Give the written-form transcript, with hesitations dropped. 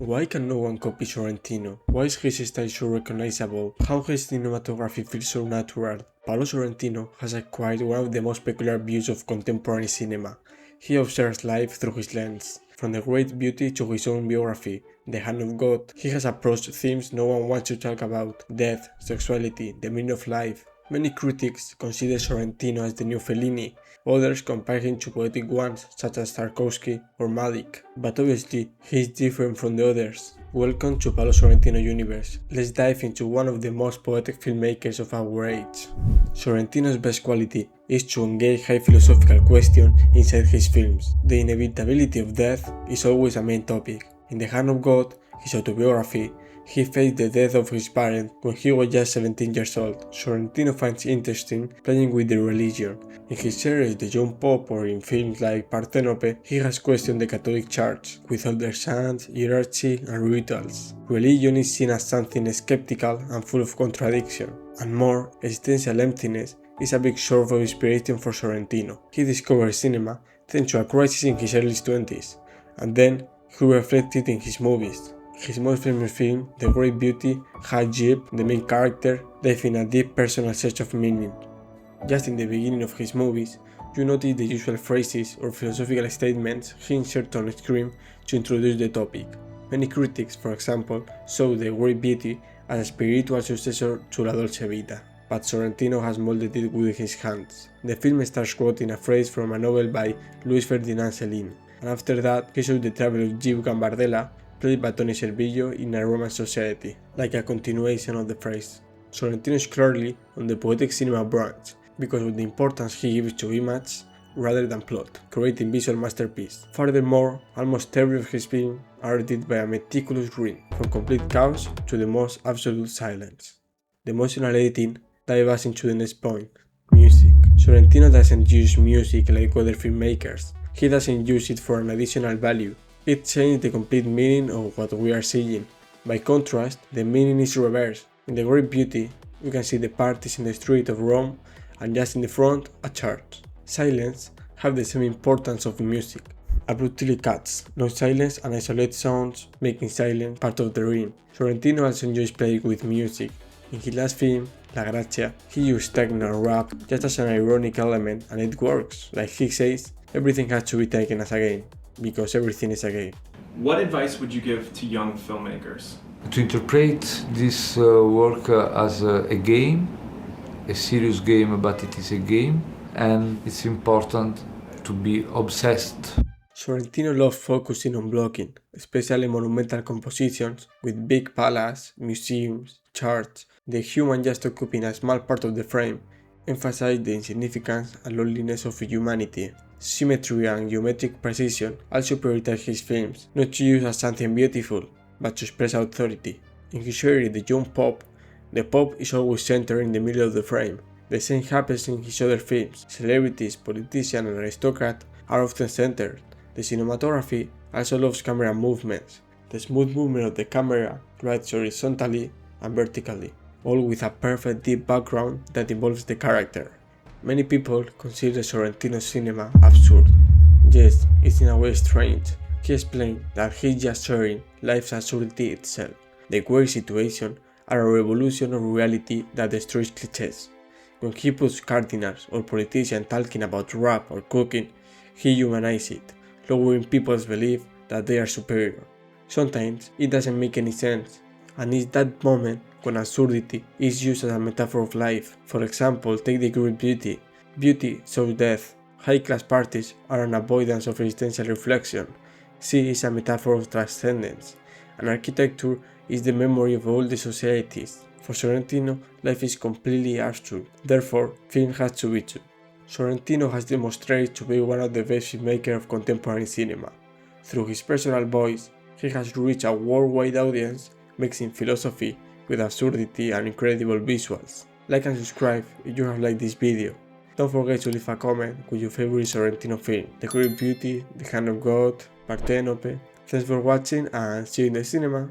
Why can no one copy Sorrentino? Why is his style so recognizable? How his cinematography feels so natural? Paolo Sorrentino has acquired one of the most peculiar views of contemporary cinema. He observes life through his lens. From the great beauty to his own biography, The Hand of God, he has approached themes no one wants to talk about: death, sexuality, the meaning of life. Many critics consider Sorrentino as the new Fellini, others compare him to poetic ones such as Tarkovsky or Malick, but obviously he is different from the others. Welcome to Paolo Sorrentino universe. Let's dive into one of the most poetic filmmakers of our age. Sorrentino's best quality is to engage high philosophical questions inside his films. The inevitability of death is always a main topic. In The Hand of God, his autobiography, he faced the death of his parent when he was just 17 years old. Sorrentino finds interesting playing with the religion. In his series The Young Pope or in films like Parthenope, he has questioned the Catholic Church, with all their saints, hierarchy and rituals. Religion is seen as something skeptical and full of contradiction. And more, existential emptiness is a big source of inspiration for Sorrentino. He discovered cinema thanks to a crisis in his early 20s, and then he reflected in his movies. His most famous film, The Great Beauty, had Jeep, the main character, dive in a deep personal search of meaning. Just in the beginning of his movies, you notice the usual phrases or philosophical statements he inserts on screen to introduce the topic. Many critics, for example, saw The Great Beauty as a spiritual successor to La Dolce Vita, but Sorrentino has molded it with his hands. The film starts quoting a phrase from a novel by Luis Ferdinand Céline, and after that he shows the travel of Jeep Gambardella, played by Tony Servillo, in a Roman society, like a continuation of the phrase. Sorrentino is clearly on the poetic cinema branch, because of the importance he gives to image rather than plot, creating visual masterpiece. Furthermore, almost every of his films are edited by a meticulous rhythm, from complete chaos to the most absolute silence. The emotional editing dives us into the next point: music. Sorrentino doesn't use music like other filmmakers. He doesn't use it for an additional value. It changes the complete meaning of what we are seeing. By contrast, the meaning is reversed. In The Great Beauty, you can see the parties in the street of Rome, and just in the front, a church. Silence have the same importance of music. Abruptly cuts, no silence and isolate sounds, making silence part of the rhythm. Sorrentino also enjoys playing with music. In his last film, La Grazia, he used techno and rap just as an ironic element, and it works. Like he says, everything has to be taken as a game, because everything is a game. What advice would you give to young filmmakers? To interpret this work as a game, a serious game, but it is a game, and it's important to be obsessed. Sorrentino loves focusing on blocking, especially monumental compositions with big palaces, museums, churches, the human just occupying a small part of the frame, emphasize the insignificance and loneliness of humanity. Symmetry and geometric precision also prioritize his films, not to use as something beautiful, but to express authority. In his series The Young Pope, the Pope is always centered in the middle of the frame. The same happens in his other films. Celebrities, politicians and aristocrats are often centered. The cinematography also loves camera movements. The smooth movement of the camera rides horizontally and vertically, all with a perfect deep background that involves the character. Many people consider Sorrentino's cinema absurd. Yes, it's in a way strange. He explained that he's just sharing life's absurdity itself. The queer situations are a revolution of reality that destroys clichés. When he puts cardinals or politicians talking about rap or cooking, he humanizes it, lowering people's belief that they are superior. Sometimes it doesn't make any sense, and it's that moment when absurdity is used as a metaphor of life. For example, take The Great Beauty. Beauty shows death. High-class parties are an avoidance of existential reflection. Sea is a metaphor of transcendence, and architecture is the memory of all the societies. For Sorrentino, life is completely absurd, therefore film has to be too. Sorrentino has demonstrated to be one of the best filmmakers of contemporary cinema. Through his personal voice, he has reached a worldwide audience, mixing philosophy with absurdity and incredible visuals. Like and subscribe if you have liked this video. Don't forget to leave a comment with your favorite Sorrentino film: The Great Beauty, The Hand of God, Parthenope. Thanks for watching and see you in the cinema.